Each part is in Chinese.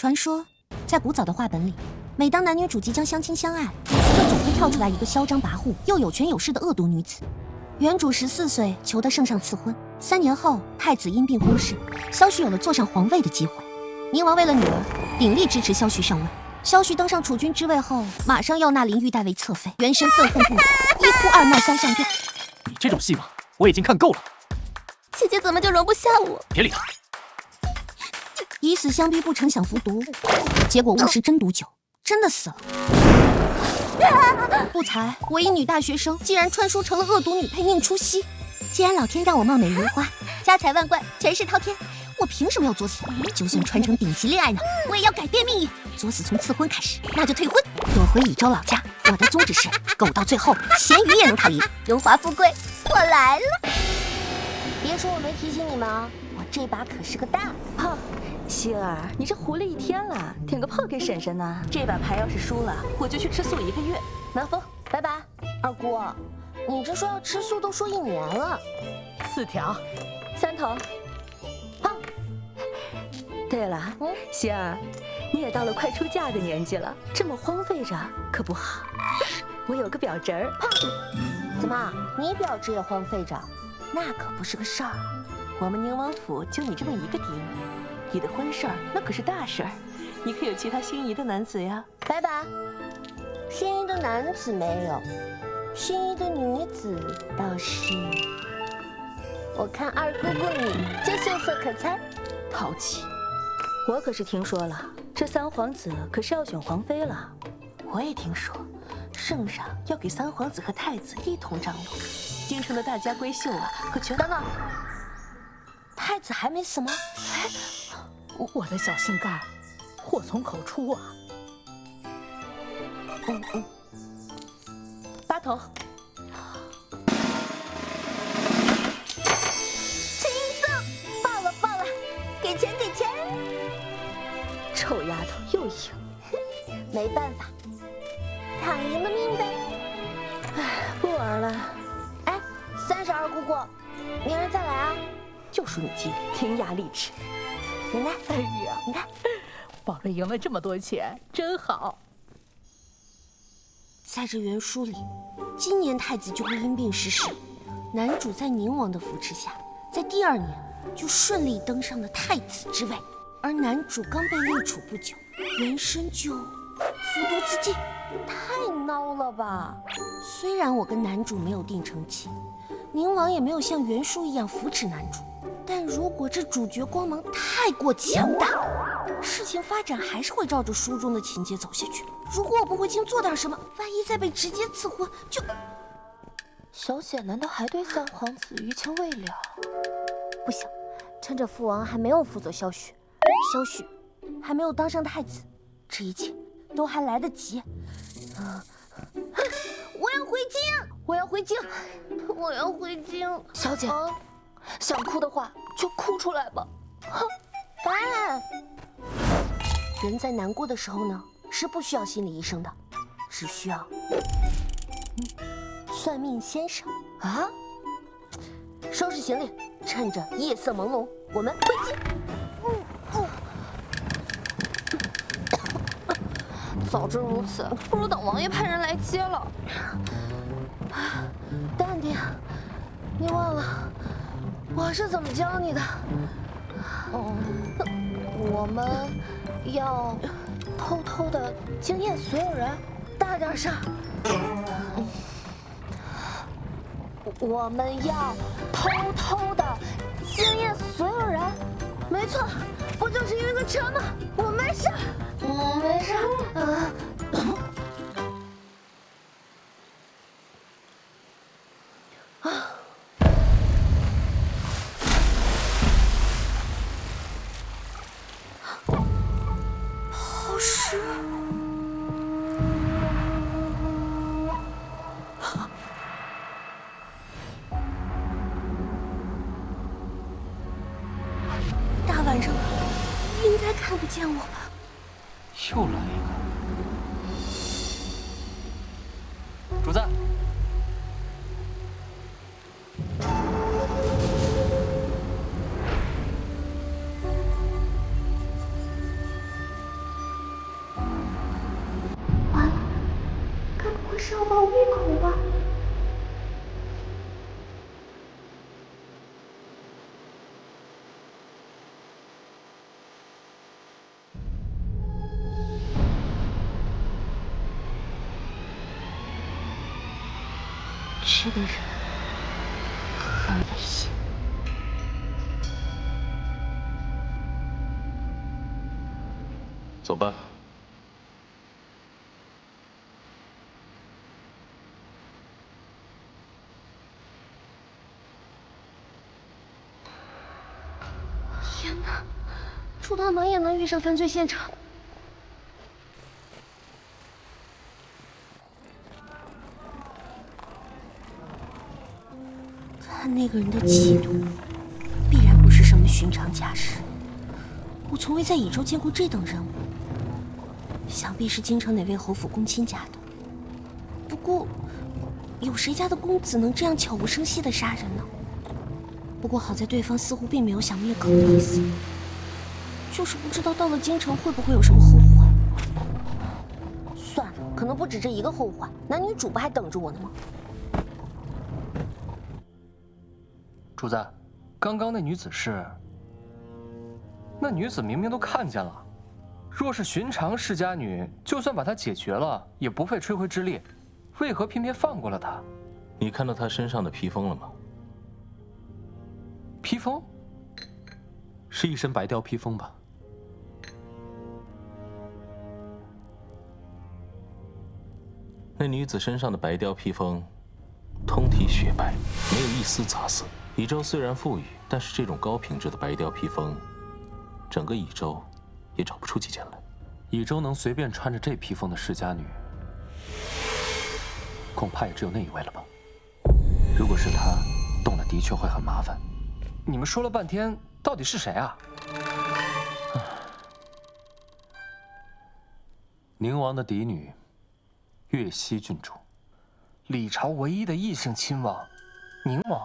传说，在古早的话本里，每当男女主即将相亲相爱，就总会跳出来一个嚣张跋扈又有权有势的恶毒女子。原主14岁求得圣上赐婚，3年后太子因病忽逝，萧绪有了坐上皇位的机会。宁王为了女儿，鼎力支持萧绪上位。萧绪登上储君之位后，马上要纳林玉代为侧妃，原身愤恨不已，一哭二闹三上吊。你这种戏码我已经看够了。姐姐怎么就容不下我？别理他。以死相逼不成想服毒，结果误食真毒酒，真的死了。不才我一女大学生，竟然穿书成了恶毒女配，宁出息。既然老天让我貌美如花，家财万贯，权势滔天，我凭什么要作死？就算传承顶级恋爱脑，我也要改变命运。作死从赐婚开始，那就退婚，躲回禹州老家。我的宗旨是，苟到最后，咸鱼也能讨赢。荣华富贵，我来了。别说我没提醒你们啊，我这把可是个大炮。希儿，你这糊了一天了，点个炮给婶婶呢。这把牌要是输了，我就去吃素1个月。拿风，拜拜。二姑，你这说要吃素都说1年了。4条，3头。胖。对了，希儿，你也到了快出嫁的年纪了，这么荒废着可不好。我有个表侄儿。胖，怎么你表侄也荒废着？那可不是个事儿。我们宁王府就你这么一个嫡女，你的婚事儿那可是大事儿，你可有其他心仪的男子呀？拜拜。心仪的男子没有，心仪的女子倒是。我看二姑姑你就秀色可餐，淘气。我可是听说了，这3皇子可是要选皇妃了。我也听说，圣上要给3皇子和太子一同张罗。京城的大家闺秀啊，可全……等等，太子还没死吗？哎，我的小心肝，祸从口出啊！八头。轻松，报了报了，给钱给钱！臭丫头又赢，没办法，躺赢的命呗。哎，不玩了。哎，32姑姑，明儿再来啊！就属你机灵，伶牙俐齿。奶奶，哎呀，你看，宝贝赢了这么多钱，真好。在这原书里，今年太子就会因病逝世，男主在宁王的扶持下，在第2年就顺利登上了太子之位，而男主刚被立储不久，原身就服毒自尽，太孬了吧！虽然我跟男主没有定成亲，宁王也没有像原书一样扶持男主，但如果这主角光芒太过强大，事情发展还是会照着书中的情节走下去。如果我不回京做点什么，万一再被直接赐婚，就……小姐难道还对3皇子余情未了？不行，趁着父王还没有辅佐萧绪，萧绪还没有当上太子，这一切都还来得及。我要回京，我要回京，我要回京。小姐，想哭的话就哭出来吧。烦。人在难过的时候呢，是不需要心理医生的，只需要算命先生啊。收拾行李，趁着夜色朦胧，我们回京。早知如此，不如等王爷派人来接了。淡定，你忘了我是怎么教你的？我们要偷偷的惊艳所有人，大点声。我们要偷偷的惊艳所有人。没错，不就是晕个车吗？我没事，我没事。好湿。大晚上的，应该看不见我吧？又来一个。主子。把我灭口吧！这个人很危险。走吧。天哪，朱大能也能遇上犯罪现场？看那个人的气度，必然不是什么寻常家事。我从未在乙州见过这等人物，想必是京城哪位侯府公卿家的。不过，有谁家的公子能这样悄无声息地杀人呢？不过好在对方似乎并没有想灭口的意思，就是不知道到了京城会不会有什么后患。算了，可能不止这一个后患，男女主不还等着我呢吗？主子，刚刚那女子是？那女子明明都看见了，若是寻常世家女，就算把她解决了，也不费吹灰之力，为何偏偏放过了她？你看到她身上的披风了吗？披风？是一身白貂披风吧？那女子身上的白貂披风，通体雪白，没有一丝杂色。乙州虽然富裕，但是这种高品质的白貂披风，整个乙州也找不出几件来。乙州能随便穿着这披风的世家女，恐怕也只有那一位了吧？如果是她动了，的确会很麻烦。你们说了半天，到底是谁啊？宁王的嫡女，岳西郡主，李朝唯一的异姓亲王，宁王，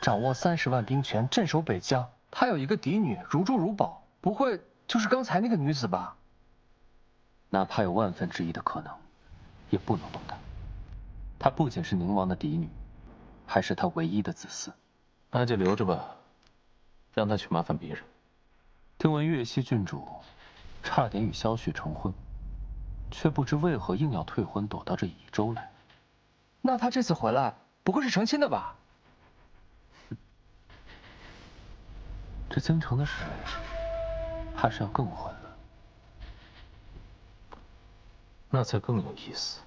掌握30万兵权，镇守北疆。他有一个嫡女，如珠如宝，不会就是刚才那个女子吧？哪怕有1/1000的可能，也不能动她。她不仅是宁王的嫡女，还是他唯一的子嗣。那就留着吧，让他去麻烦别人。听闻岳西郡主差点与萧雪成婚，却不知为何硬要退婚，躲到这乙州来。那他这次回来，不会是成亲的吧？这京城的事，怕是要更混了。那才更有意思。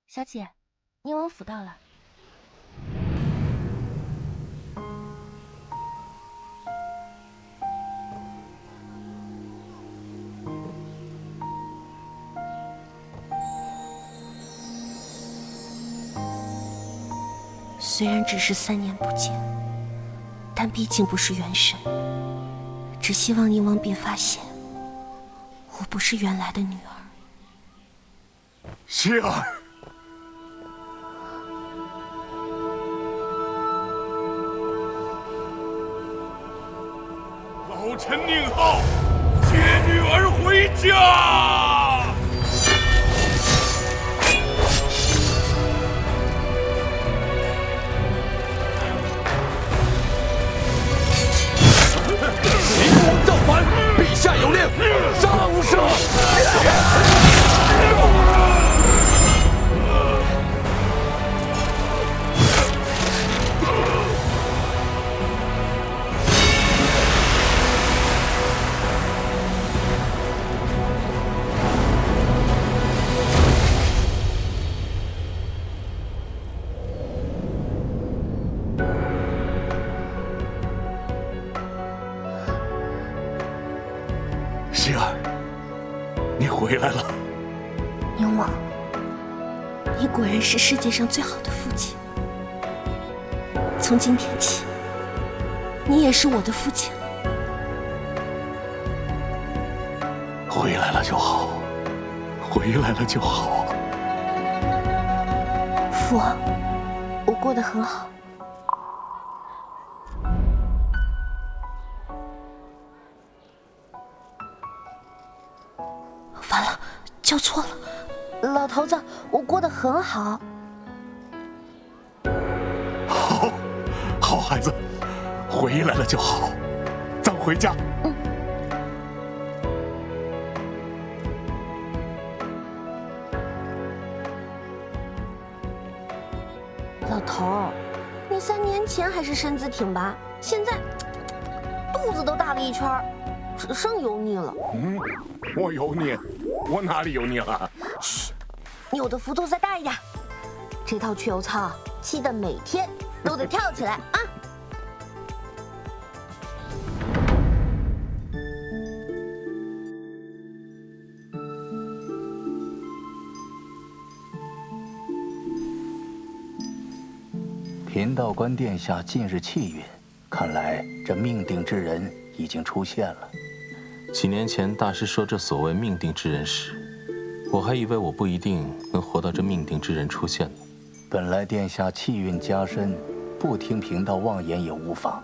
小姐，宁王府到了。虽然只是3年不见，但毕竟不是元神。只希望宁王别发现，我不是原来的女儿。希儿，老臣宁浩接女儿回家。秦王造反，陛下有令，杀无赦。希儿，你回来了。宁王，你果然是世界上最好的父亲。从今天起，你也是我的父亲了。回来了就好，回来了就好。父王，我过得很好。说错了，老头子，我过得很好。好孩子，回来了就好，咱回家。老头儿，你3年前还是身子挺拔，现在肚子都大了一圈儿，只剩油腻了。我油腻？我哪里油腻了？嘘，你有的幅度再大一点。这套去油操，记得每天都得跳起来啊！贫道观殿下近日气运，看来这命定之人已经出现了。几年前大师说这所谓命定之人时，我还以为我不一定能活到这命定之人出现呢。本来殿下气运加深，不听贫道妄言也无妨。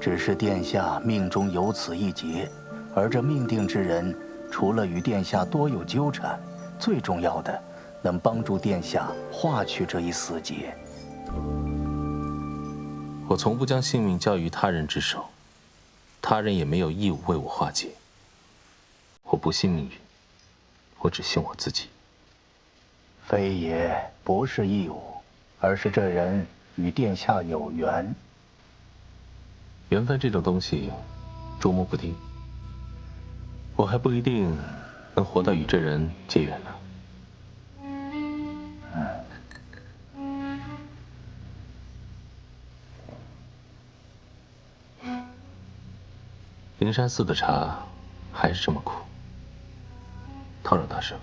只是殿下命中有此一劫，而这命定之人除了与殿下多有纠缠，最重要的能帮助殿下化去这一死劫。我从不将性命交于他人之手，他人也没有义务为我化解。我不信命运，我只信我自己。非也，不是义务，而是这人与殿下有缘。缘分这种东西，捉摸不定。我还不一定能活到与这人结缘呢。灵山寺的茶还是这么苦，叨扰大师了。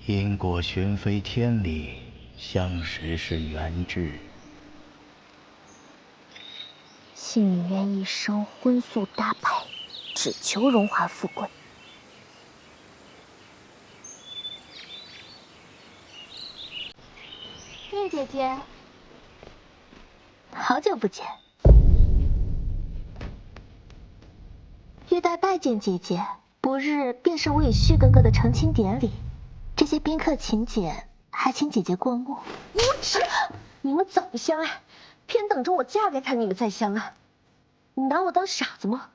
因果寻非天理，相识是缘至。信你愿一生荤素搭配，只求荣华富贵。韵姐姐，好久不见。玉带拜见姐姐，不日便是我与旭哥哥的成亲典礼，这些宾客请柬，还请姐姐过目。无耻！你们早不相爱，偏等着我嫁给他，你们再相爱。你拿我当傻子吗？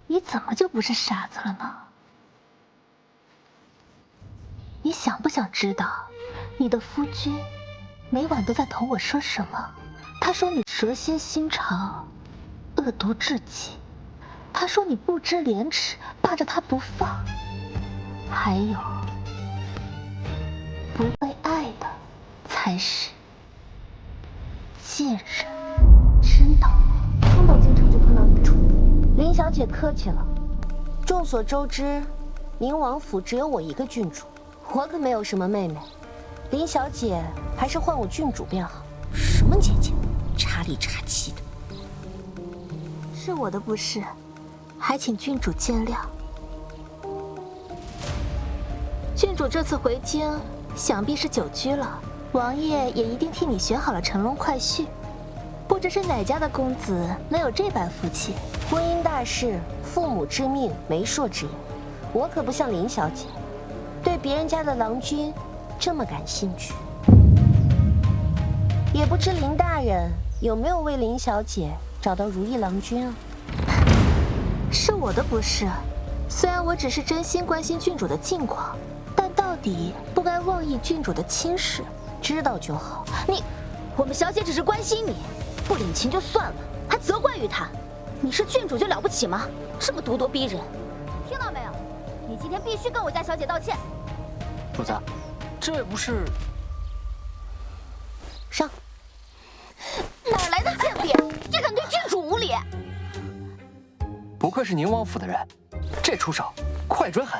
你怎么就不是傻子了呢？你想不想知道，你的夫君每晚都在同我说什么？他说你蛇蝎心肠，恶毒至极。他说你不知廉耻，霸着他不放。还有，不被爱的才是贱人。知道？刚到京城就碰到你处。林小姐客气了。众所周知，宁王府只有我一个郡主，我可没有什么妹妹。林小姐还是唤我郡主便好。什么姐姐，茶里茶气的。是我的不是，还请郡主见谅。郡主这次回京，想必是久居了，王爷也一定替你选好了乘龙快婿。不知是哪家的公子能有这般福气？婚姻大事，父母之命，媒妁之言。我可不像林小姐，对别人家的郎君这么感兴趣。也不知林大人有没有为林小姐找到如意郎君啊？是我的不是。虽然我只是真心关心郡主的近况，但到底不该妄议郡主的亲事。知道就好。我们小姐只是关心你，不领情就算了，还责怪于他。你是郡主就了不起吗？这么咄咄逼人，听到没有？你今天必须跟我家小姐道歉。主子，这位不是……上。哪来的贱婢，也敢对郡主无礼？不愧是宁王府的人，这出手快准狠。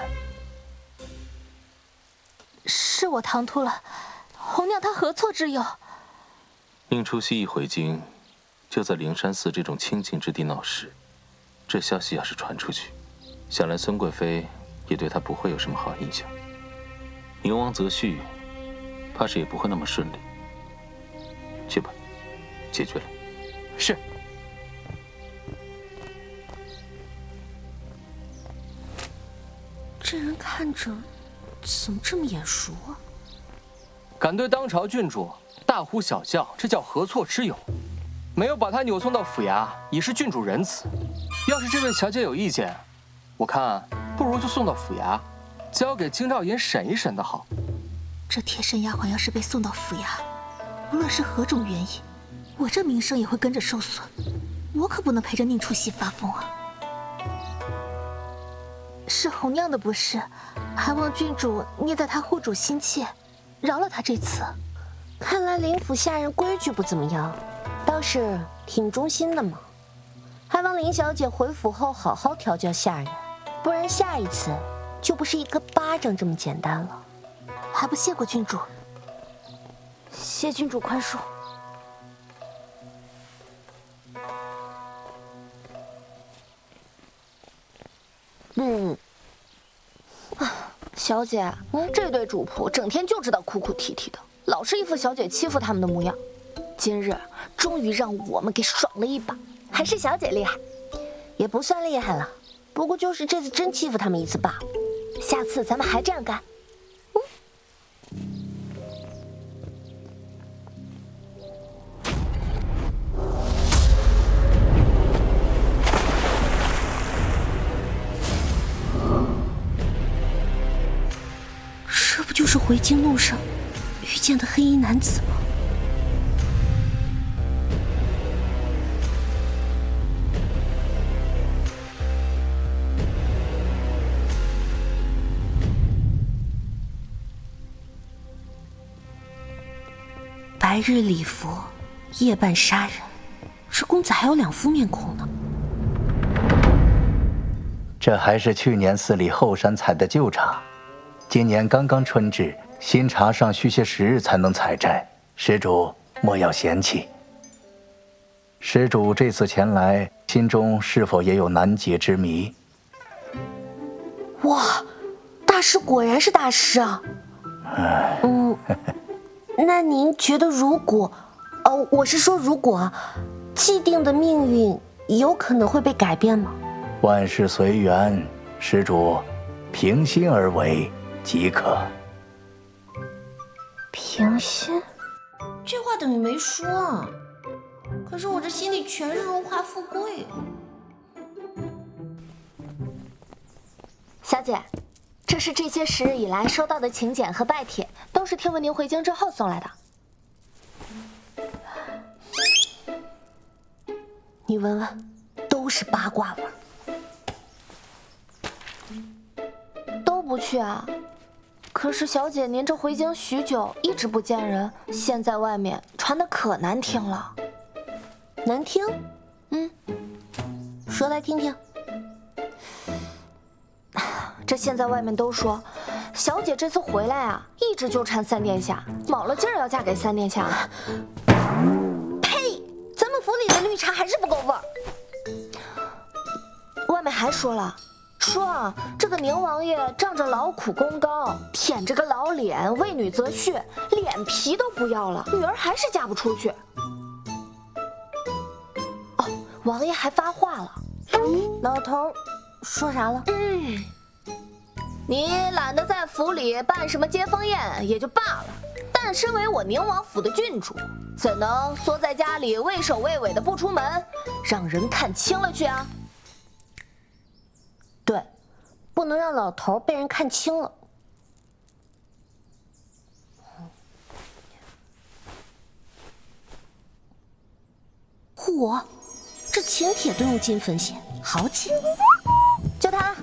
是我唐突了，红娘她何错之有？宁初曦一回京，就在灵山寺这种清静之地闹事，这消息要是传出去，想来孙贵妃也对她不会有什么好印象。宁王择婿，怕是也不会那么顺利。去吧，解决了。是。这人看着怎么这么眼熟啊？敢对当朝郡主大呼小叫，这叫何错之有？没有把他扭送到府衙，已是郡主仁慈。要是这位小姐有意见，我看不如就送到府衙，交给京兆尹审一审的好。这贴身丫鬟要是被送到府衙，无论是何种原因，我这名声也会跟着受损。我可不能陪着宁初熙发疯啊！是红娘的不是，还望郡主念在她护主心切，饶了她这次。看来林府下人规矩不怎么样，倒是挺忠心的嘛。还望林小姐回府后好好调教下人，不然下一次就不是一个巴掌这么简单了。还不谢过郡主？谢郡主宽恕。小姐，这对主仆整天就知道哭哭啼啼的，老是一副小姐欺负他们的模样。今日终于让我们给爽了一把，还是小姐厉害。也不算厉害了，不过就是这次真欺负他们一次罢了。下次咱们还这样干。这不就是回京路上遇见的黑衣男子吗？白日礼佛，夜半杀人，这公子还有两副面孔呢。这还是去年寺里后山采的旧茶，今年刚刚春至，新茶尚需些时日才能采摘，施主莫要嫌弃。施主这次前来，心中是否也有难解之谜？哇，大师果然是大师啊！那您觉得如果，我是说如果，既定的命运有可能会被改变吗？万事随缘，施主平心而为即可。平心？这话等于没说啊！可是我这心里全是荣华富贵。小姐，这是这些时日以来收到的请柬和拜帖，都是听闻您回京之后送来的。你闻闻，都是八卦味儿。都不去啊？可是小姐，您这回京许久，一直不见人，现在外面传的可难听了。难听？说来听听。这现在外面都说，小姐这次回来啊，一直纠缠三殿下，卯了劲儿要嫁给三殿下了。呸！咱们府里的绿茶还是不够味儿。外面还说了，说啊，这个宁王爷仗着劳苦功高，舔着个老脸，为女择婿，脸皮都不要了，女儿还是嫁不出去。哦，王爷还发话了，老头说啥了？你懒得在府里办什么接风宴也就罢了，但身为我宁王府的郡主，怎能缩在家里畏首畏尾的不出门，让人看清了去啊？对，不能让老头被人看清了。嚯，这请帖都用金粉写，豪气！就他。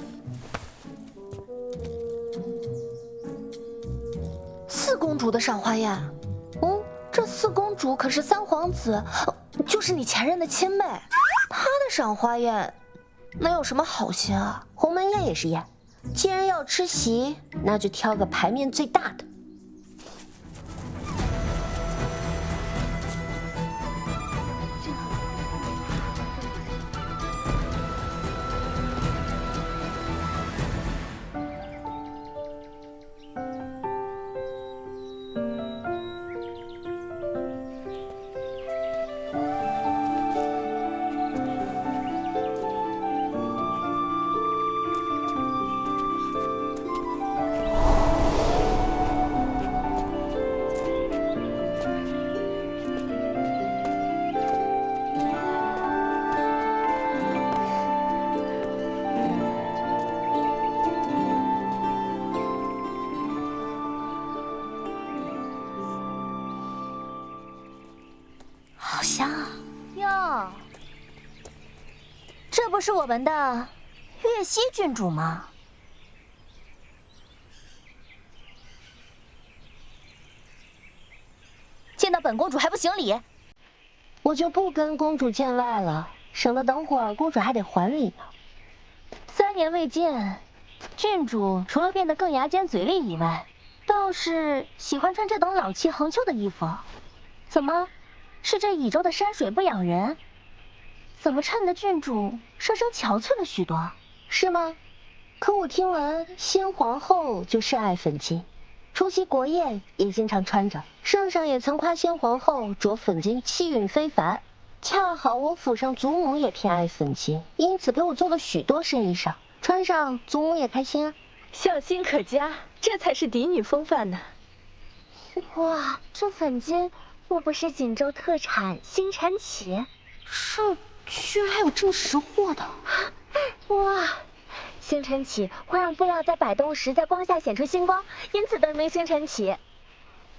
四公主的赏花宴，这四公主可是三皇子，就是你前任的亲妹，她的赏花宴能有什么好心啊？鸿门宴也是宴，既然要吃席，那就挑个牌面最大的。就是我们的月溪郡主吗？见到本公主还不行礼？我就不跟公主见外了，省得等会儿公主还得还礼呢。3年未见，郡主除了变得更牙尖嘴利以外，倒是喜欢穿这等老气横秋的衣服。怎么，是这乙州的山水不养人？怎么衬得郡主生生憔悴了许多？是吗？可我听闻先皇后就深爱粉金，出席国宴也经常穿着。圣上也曾夸先皇后着粉金气韵非凡。恰好我府上祖母也偏爱粉金，因此给我做了许多身衣裳，穿上祖母也开心啊。孝心可嘉，这才是嫡女风范呢。哇，这粉金莫不是锦州特产星辰起？是，居然还有这么识货的！哇，星辰起会让布料在摆动时在光下显出星光，因此得名星辰起。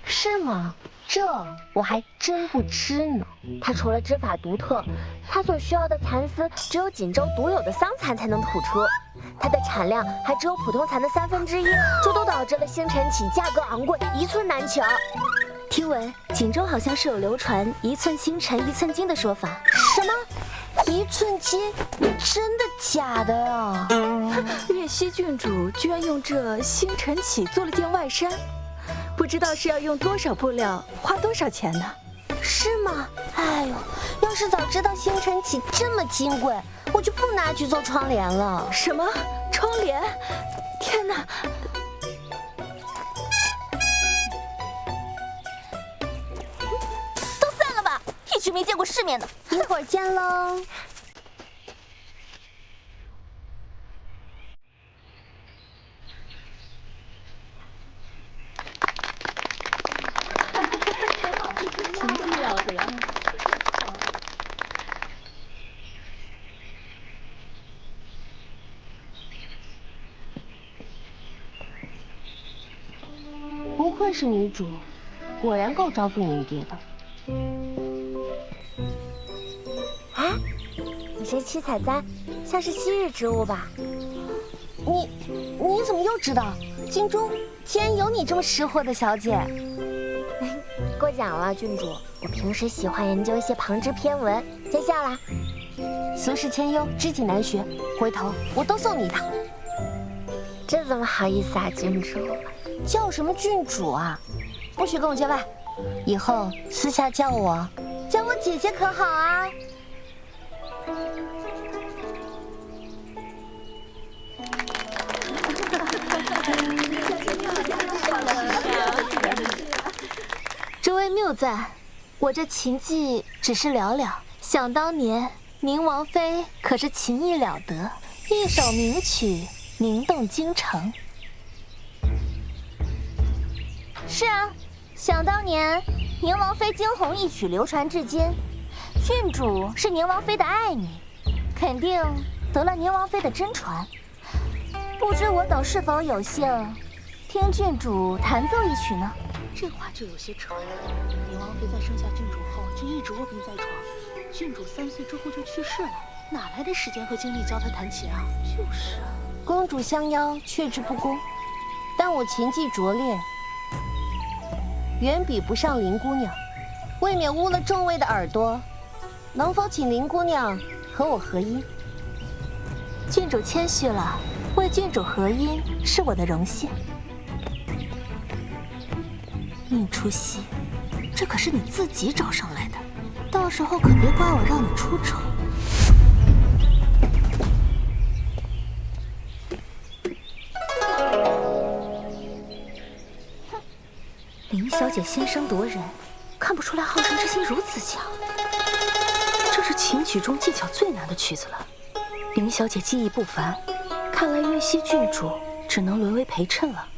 是吗？这我还真不知呢。它除了织法独特，它所需要的蚕丝只有锦州独有的桑蚕才能吐出，它的产量还只有普通蚕的1/3，这都导致了星辰起价格昂贵，一寸难求。听闻锦州好像是有流传1寸星辰1寸金的说法。什么？1寸金？真的假的啊？月溪郡主居然用这星辰起做了件外衫，不知道是要用多少布料，花多少钱呢？是吗？哎呦，要是早知道星辰起这么金贵，我就不拿去做窗帘了。什么窗帘？天哪！都散了吧，一群没见过世面的。一会儿见喽。不愧是女主，果然够招蜂引蝶的。啊，你这七彩簪像是昔日之物吧？你怎么又知道？京中竟然有你这么识货的小姐。过奖了，郡主。我平时喜欢研究一些旁支偏文，见笑啦。俗世千优，知己难学，回头我都送你一套。这怎么好意思啊，郡主？叫什么郡主啊？不许跟我见外，以后私下叫我姐姐可好啊？诸位谬赞，我这琴技只是寥寥，想当年宁王妃可是琴艺了得，一首名曲名动京城。是啊，想当年宁王妃惊鸿一曲流传至今，郡主是宁王妃的爱女，肯定得了宁王妃的真传。不知我等是否有幸听郡主弹奏一曲呢？这话就有些扯了。宁王妃在生下郡主后就一直卧病在床，郡主3岁之后就去世了，哪来的时间和精力教她弹琴啊？就是啊，公主相邀，却之不恭，但我琴技拙劣，远比不上林姑娘，未免污了众位的耳朵。能否请林姑娘和我合音？郡主谦虚了，为郡主合音是我的荣幸。宁初曦，这可是你自己找上来的，到时候可别怪我让你出丑。哼，林小姐先声夺人，看不出来好胜之心如此强。这是琴曲中技巧最难的曲子了。林小姐技艺不凡，看来月溪郡主只能沦为陪衬了。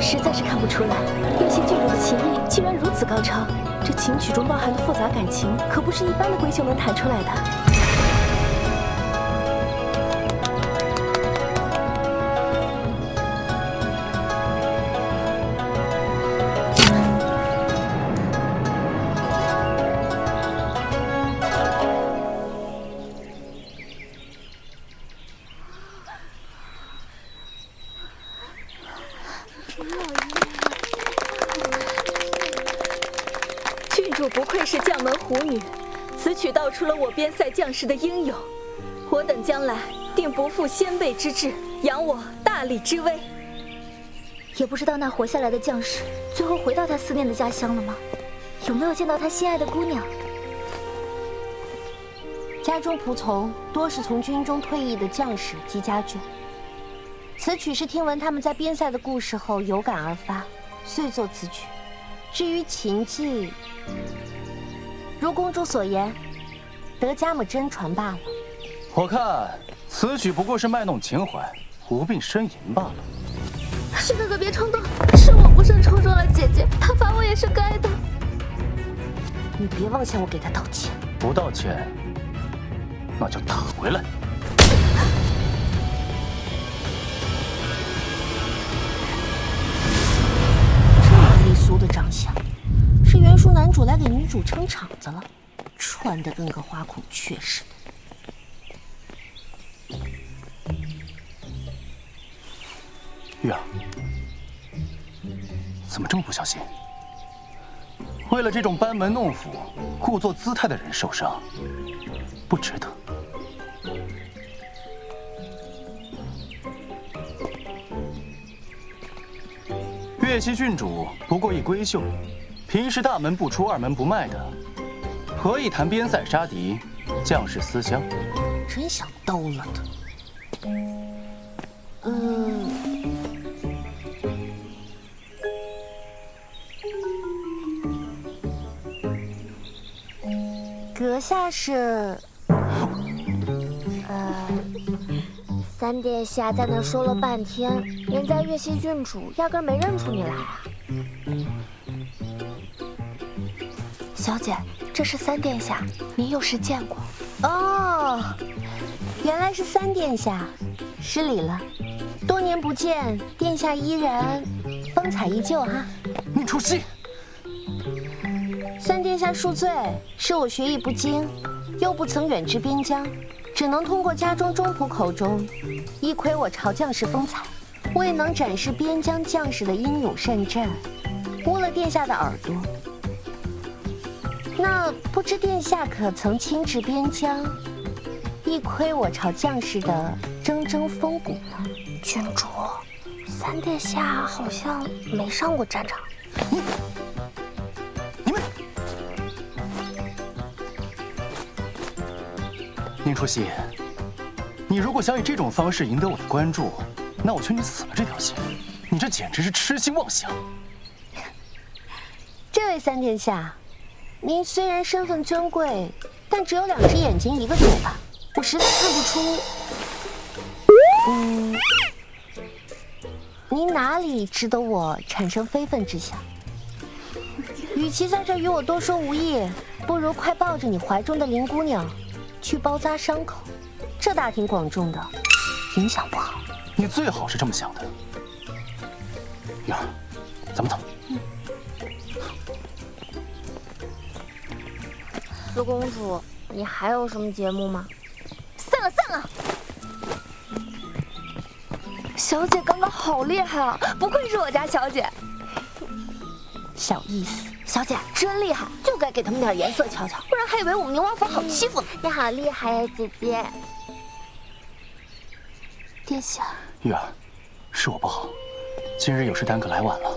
实在是看不出来，月溪郡主的琴艺竟然如此高超。这琴曲中包含的复杂感情，可不是一般的闺秀能弹出来的。郡主不愧是将门虎女，此曲道出了我边塞将士的英勇。我等将来定不负先辈之志，扬我大理之威。也不知道那活下来的将士最后回到他思念的家乡了吗？有没有见到他心爱的姑娘？家中仆从多是从军中退役的将士及家眷。此曲是听闻他们在边塞的故事后有感而发，遂作此曲。至于琴技，如公主所言，得家母真传罢了。我看此曲不过是卖弄情怀，无病呻吟罢了。是哥哥别冲动，是我不慎戳中了姐姐，她罚我也是该的。你别妄想我给她道歉。不道歉，那就打回来。苏的长相，是袁叔男主来给女主撑场子了，穿得跟个花孔雀似的。玉儿，怎么这么不小心？为了这种班门弄斧、故作姿态的人受伤，不值得。岳西郡主不过一闺秀，平时大门不出二门不迈的，何以谈边塞杀敌、将士思乡？真想兜了他。阁下是？三殿下在那说了半天，人家岳西郡主压根没认出你来啊！小姐，这是三殿下，您有时见过。哦，原来是三殿下，失礼了。多年不见，殿下依然风采依旧哈。你出戏！三殿下恕罪，是我学艺不精，又不曾远至边疆。只能通过家中中仆口中，一窥我朝将士风采，未能展示边疆将士的英勇善战，污了殿下的耳朵。那不知殿下可曾亲至边疆，一窥我朝将士的铮铮风骨呢？郡主，三殿下好像没上过战场。宁初曦，你如果想以这种方式赢得我的关注，那我劝你死了这条心。你这简直是痴心妄想。这位三殿下，您虽然身份尊贵，但只有2只眼睛1个嘴巴，我实在看不出。您哪里值得我产生非分之想？与其在这与我多说无益，不如快抱着你怀中的林姑娘去包扎伤口，这大庭广众的，影响不好。你最好是这么想的。玉儿，咱们走。四公主，你还有什么节目吗？散了！小姐刚刚好厉害啊，不愧是我家小姐。小意思。小姐真厉害，就该给他们点颜色瞧瞧，不然还以为我们宁王府好欺负呢。你好厉害呀，姐姐！殿下，玉儿，是我不好，今日有事耽搁来晚了，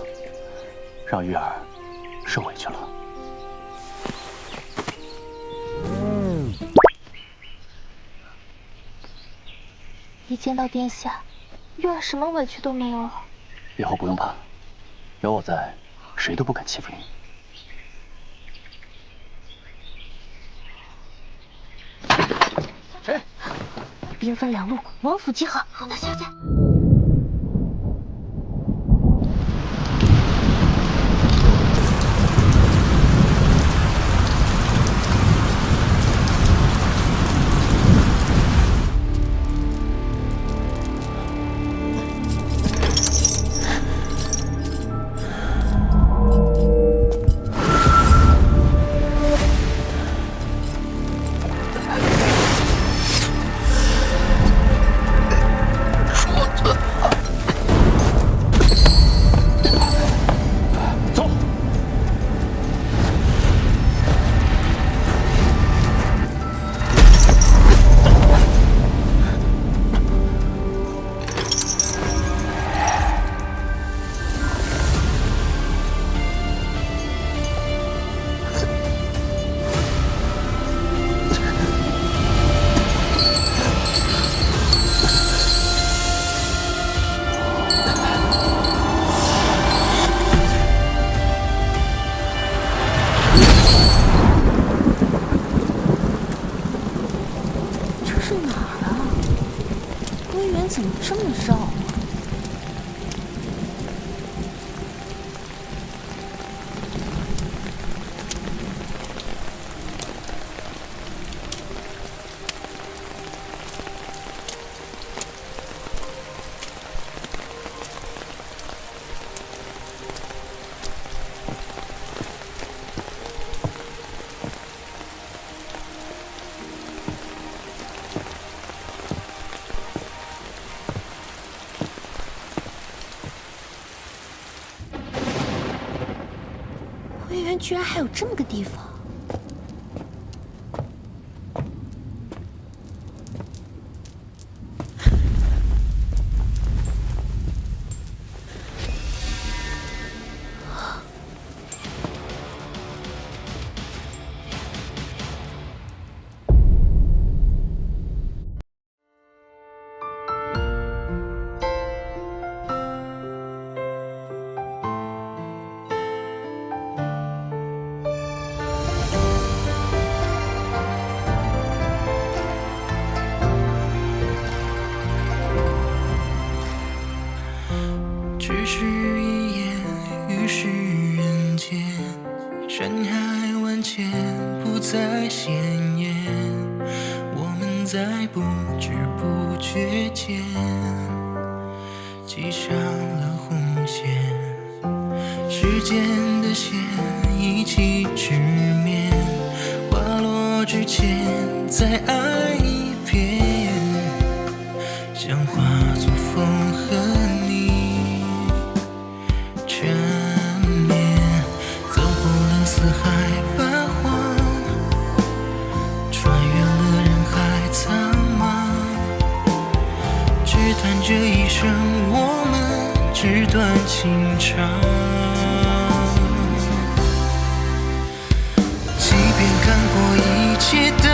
让玉儿受委屈了。一见到殿下，玉儿什么委屈都没有了。以后不用怕，有我在，谁都不敢欺负你。兵分2路，王府集合。好的，小姐。怎么这么绕啊？会员居然还有这么个地方！只是一眼于世人间，山海万千不再鲜艳，我们在不知不觉间系上了红线，时间的线一起直面，花落之前再爱一遍，想化作风和你缠绵，走过了四海八荒，穿越了人海苍茫，只谈这一生我们纸短情长。即便看过一切的